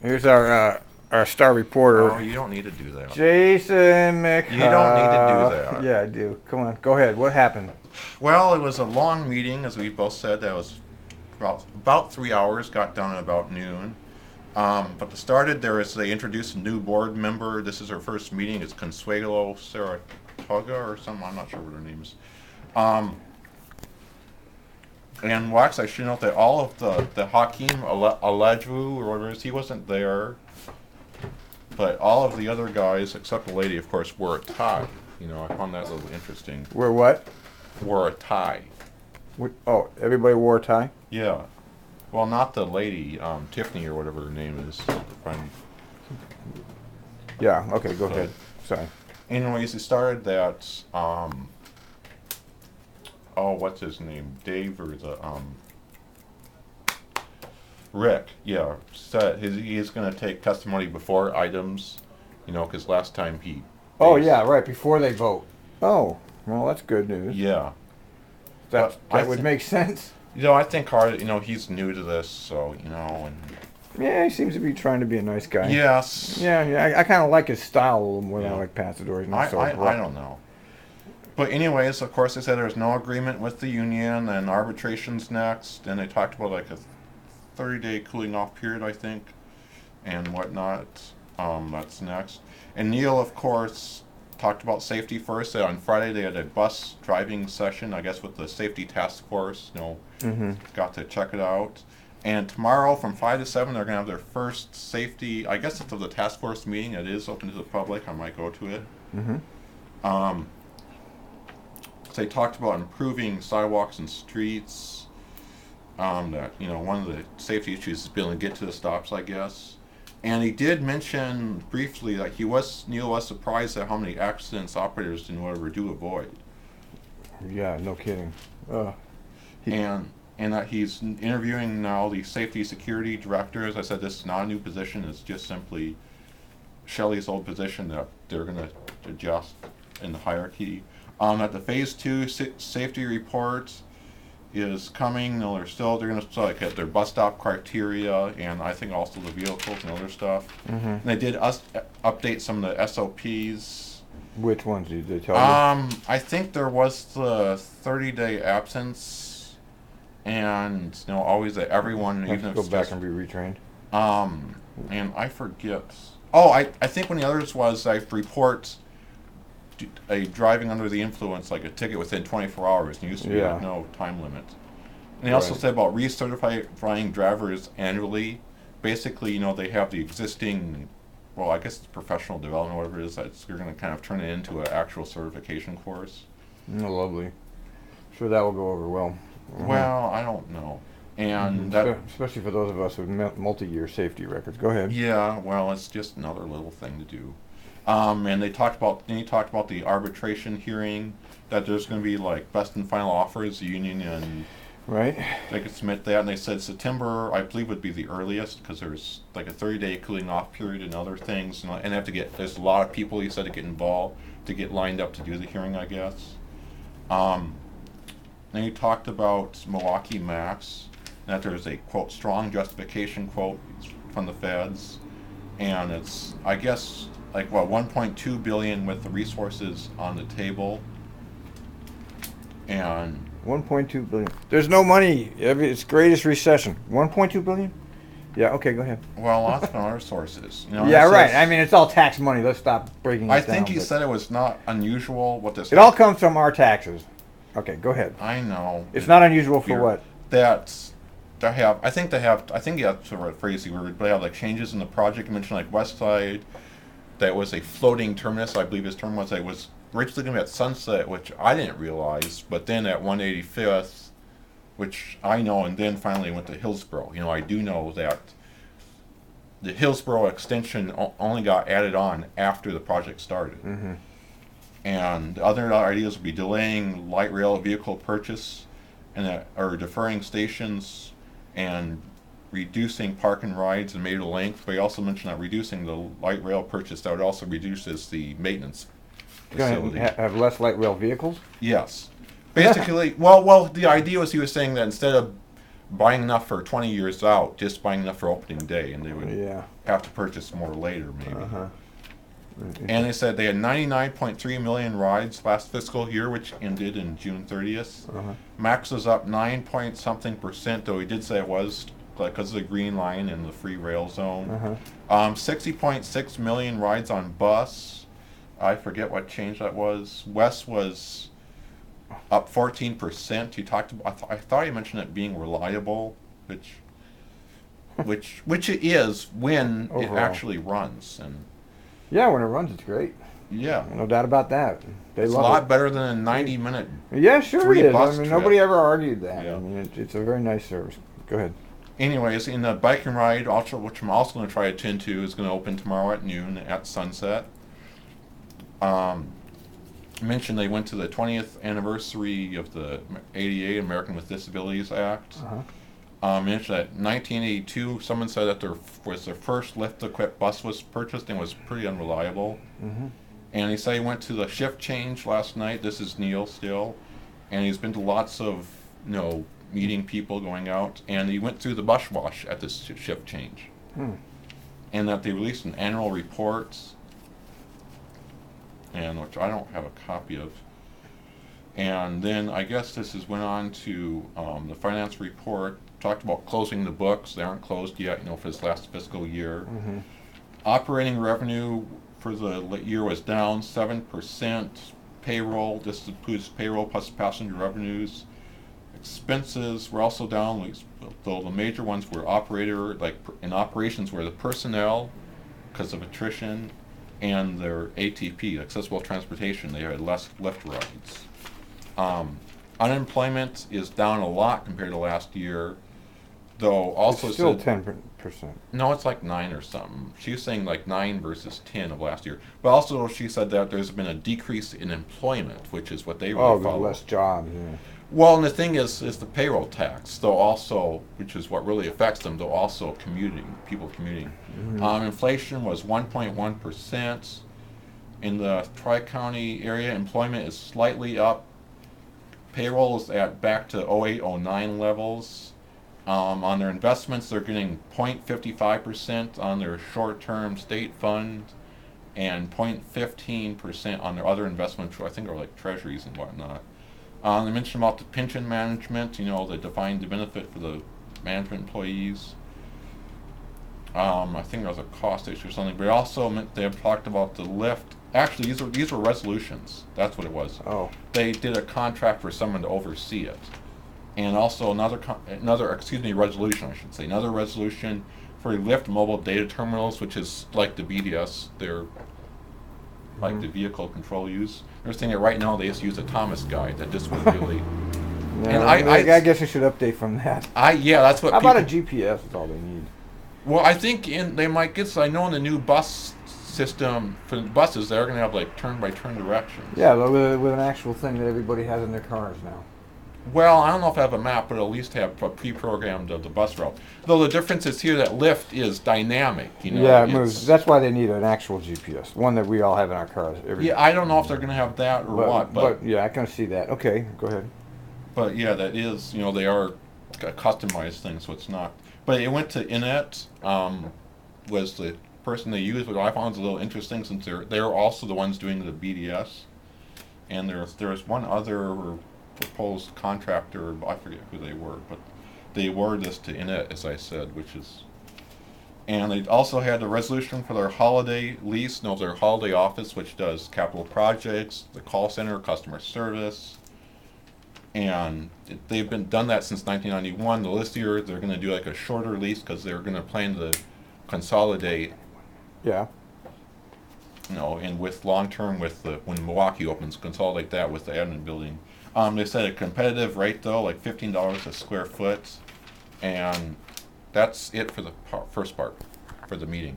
Here's our star reporter. Oh, you don't need to do that. Jason Mc. You don't need to do that. Yeah, I do. Come on, go ahead. What happened? Well, it was a long meeting, as we both said. That was about 3 hours. Got done at about noon. But to started, they introduced a new board member. This is her first meeting. It's Consuelo Saratoga or something. I'm not sure what her name is. And Wax, I should note that all of the Hakeem Alejou, or whatever it is, he wasn't there. But all of the other guys, except the lady, of course, wore a tie. I found that a little interesting. We're what? Wore a tie. Everybody wore a tie? Yeah. Well, not the lady, Tiffany or whatever her name is. Yeah, okay, go ahead. Sorry. Anyways, he started that, what's his name? Dave or Rick, yeah, said he's going to take testimony before items, because last time he... Oh, yeah, right, before they vote. Oh, well, that's good news. Yeah. That would make sense. I think he's new to this, so, and... Yeah, he seems to be trying to be a nice guy. Yes. Yeah, I kind of like his style a little more than I like Passador's. I don't know. But anyways, of course, they said there's no agreement with the union, and arbitration's next, and they talked about like a 30-day cooling off period, I think, and whatnot. That's next. And Neil, of course, talked about safety first. On Friday, they had a bus driving session, I guess, with the safety task force. Got to check it out. And tomorrow, from 5 to 7, they're going to have their first safety, I guess it's of the task force meeting. It is open to the public. I might go to it. So they talked about improving sidewalks and streets. That one of the safety issues is being able to get to the stops, I guess. And he did mention briefly that Neil was surprised at how many accidents operators didn't ever do avoid. Yeah, no kidding. And that he's interviewing now the safety security directors. I said this is not a new position. It's just simply Shelley's old position that they're going to adjust in the hierarchy. That the phase 2 safety report is coming. They're going to like at their bus stop criteria, and I think also the vehicles and other stuff. And they did update some of the SOPs. Which ones did they tell you? I think there was the 30-day absence. And always that everyone even if go back and be retrained. And I forget. I think one of the others was I report a driving under the influence, like a ticket within 24 hours. And used to be like no time limit. And they also said about recertifying drivers annually. Basically, they have the existing. Well, I guess it's professional development, whatever it is. You're going to kind of turn it into an actual certification course. Oh, lovely. Sure, that will go over well. Well, I don't know. And especially for those of us with multi-year safety records. Go ahead. Yeah, well, it's just another little thing to do. And he talked about the arbitration hearing, that there's going to be like best and final offers, the union, and right. They could submit that, and they said September, I believe, would be the earliest, because there's like a 30-day cooling off period and other things, and they have to there's a lot of people, he said, to get involved, to get lined up to do the hearing, I guess. Then he talked about Milwaukee Max, that there's a, quote, strong justification, quote, from the feds. And it's, I guess, like, what, $1.2 billion with the resources on the table. And... $1.2 billion. There's no money. It's greatest recession. $1.2 billion? Yeah, okay, go ahead. Well, lots of other sources. Yeah, right. I mean, it's all tax money. Let's stop breaking it down. I think he said it was not unusual what this... It all comes from our taxes. Okay, go ahead. I know. It's not unusual for what? I think you have to phrase the word, but they have like changes in the project. You mentioned like West Side, that was a floating terminus, I believe his term was. It was originally going to be at Sunset, which I didn't realize, but then at 185th, which I know, and then finally went to Hillsborough. I do know that the Hillsborough extension only got added on after the project started. Mm-hmm. And other ideas would be delaying light rail vehicle purchase, or deferring stations, and reducing park and rides and major length. But he also mentioned that reducing the light rail purchase, that would also reduces the maintenance facility. Have less light rail vehicles? Yes. Basically, well, the idea was he was saying that instead of buying enough for 20 years out, just buying enough for opening day, and they would Yeah. have to purchase more later, maybe. Uh-huh. And they said they had 99.3 million rides last fiscal year, which ended in June 30th. Uh-huh. Max was up 9 point something percent, though he did say it was because of the green line and the free rail zone. Uh-huh. 60.6 million rides on bus. I forget what change that was. West was up 14%. He talked about, I thought he mentioned it being reliable, which it is when it Overall. actually runs. And Yeah, when it runs, it's great. yeah, No doubt about that. They it's a love lot it. better than a 90-minute. Yeah, sure free it is. I bus mean, trip. nobody ever argued that. Yeah. I mean, it's a very nice service. Go ahead. Anyways, in the bike and ride, also, which I'm also going to try to attend to, is going to open tomorrow at noon at Sunset. Mentioned they went to the 20th anniversary of the ADA, American with Disabilities Act. Uh-huh. Mentioned that 1982, someone said that their first lift-equipped bus was purchased and was pretty unreliable. Mm-hmm. And he said he went to the shift change last night. This is Neil still, and he's been to lots of, meeting people, going out, and he went through the bus wash at this shift change. Hmm. And that they released an annual report, and which I don't have a copy of. And then I guess went on to the finance report, talked about closing the books. They aren't closed yet, for this last fiscal year. Mm-hmm. Operating revenue for the year was down 7%. Payroll, this includes payroll plus passenger revenues. Expenses were also down, though the major ones were in operations were the personnel, because of attrition, and their ATP, accessible transportation. They had less lift rides. Unemployment is down a lot compared to last year, though also It's still said, 10%. no, it's like 9 or something. She was saying like 9 versus 10 of last year. But also she said that there's been a decrease in employment, which is what they really Oh, follow. there's less jobs. Yeah. Well, and the thing is the payroll tax, though also, which is what really affects them, though also people commuting. Mhm. Inflation was 1.1%. In the Tri-County area, employment is slightly up. Payroll is back to 08-09 levels. On their investments, they're getting 0.55% on their short-term state fund and 0.15% on their other investments, which I think are like treasuries and whatnot. They mentioned about the pension management, the defined benefit for the management employees. I think there was a cost issue or something, but also they have talked about the lift. Actually, these were resolutions. That's what it was. Oh. They did a contract for someone to oversee it, and also another resolution, I should say, another resolution for lift mobile data terminals, which is like the BDS. They're like the vehicle control use. They're saying that right now they just use a Thomas guide that just would really. Yeah, And I guess I should update from that. That's what. How about a people, GPS? Is all they need. Well, I think they might get. I know in the new bus system for the buses, they're going to have like turn-by-turn directions. Yeah, but with an actual thing that everybody has in their cars now. Well, I don't know if I have a map, but at least have pre-programmed of the bus route. Though the difference is here that Lyft is dynamic. Yeah, it moves. That's why they need an actual GPS, one that we all have in our cars. Yeah, I don't know if they're going to have that or what, but yeah, I can see that. Okay, go ahead. But yeah, that is, they are customized things, so it's not. But it went to Inet, was the person they used, which I found was a little interesting since they're also the ones doing the BDS, and there's one other proposed contractor, I forget who they were, but they awarded this to Inet, as I said, and they also had a resolution for their holiday lease, their holiday office, which does capital projects, the call center, customer service, and they've done that since 1991. This year they're going to do like a shorter lease because they're going to plan to consolidate. Yeah. And with long-term, when Milwaukee opens, consolidate that with the admin building. They said a competitive rate, though, like $15 a square foot. And that's it for the first part, for the meeting.